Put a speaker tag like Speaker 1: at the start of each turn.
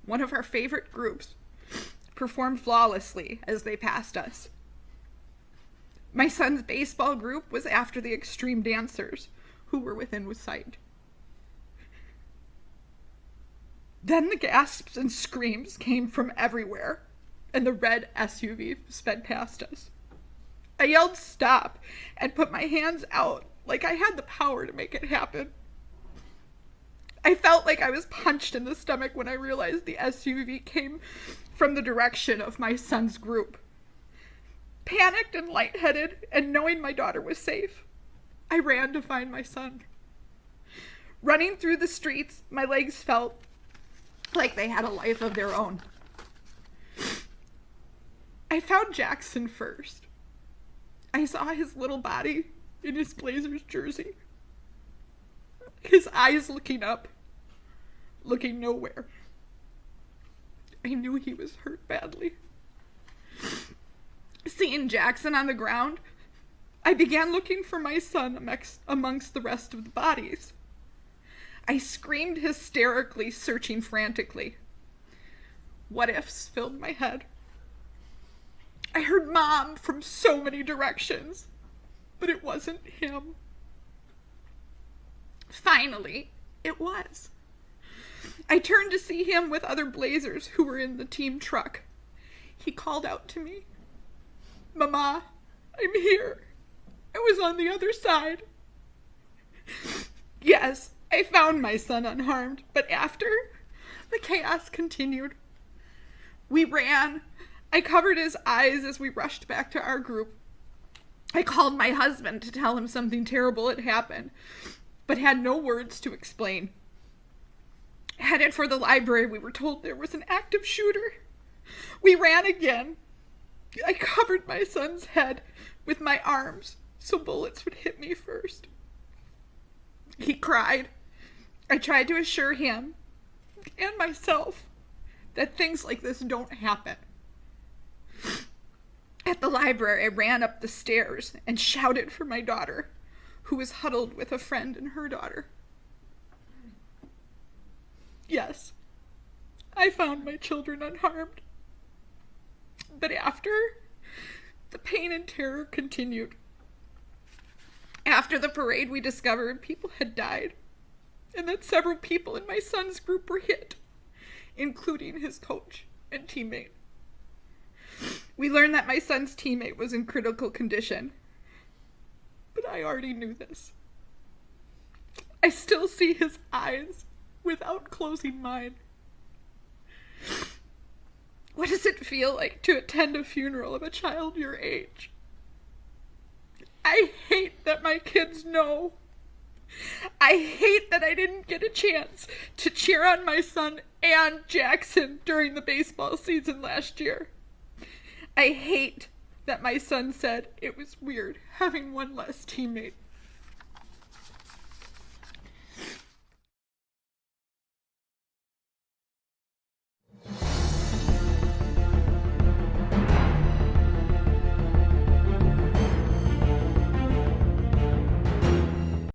Speaker 1: one of our favorite groups, performed flawlessly as they passed us. My son's baseball group was after the extreme dancers, who were within sight. Then the gasps and screams came from everywhere, and the red SUV sped past us. I yelled stop and put my hands out like I had the power to make it happen. I felt like I was punched in the stomach when I realized the SUV came from the direction of my son's group. Panicked and lightheaded, and knowing my daughter was safe, I ran to find my son. Running through the streets, my legs felt like they had a life of their own. I found Jackson first. I saw his little body in his Blazers jersey. His eyes looking up, looking nowhere. I knew he was hurt badly. Seeing Jackson on the ground, I began looking for my son amongst the rest of the bodies. I screamed hysterically, searching frantically. What ifs filled my head. I heard Mom from so many directions, but it wasn't him. Finally, it was. I turned to see him with other Blazers who were in the team truck. He called out to me, "Mama, I'm here. I was on the other side." Yes, I found my son unharmed, but after, the chaos continued. We ran. I covered his eyes as we rushed back to our group. I called my husband to tell him something terrible had happened, but had no words to explain. Headed for the library, we were told there was an active shooter. We ran again. I covered my son's head with my arms so bullets would hit me first. He cried. I tried to assure him and myself that things like this don't happen. At the library, I ran up the stairs and shouted for my daughter, who was huddled with a friend and her daughter. Yes, I found my children unharmed. But after, the pain and terror continued. After the parade, we discovered people had died, and that several people in my son's group were hit, including his coach and teammate. We learned that my son's teammate was in critical condition, but I already knew this. I still see his eyes without closing mine. What does it feel like to attend a funeral of a child your age? I hate that my kids know. I hate that I didn't get a chance to cheer on my son and Jackson during the baseball season last year. I hate that my son said it was weird having one less teammate.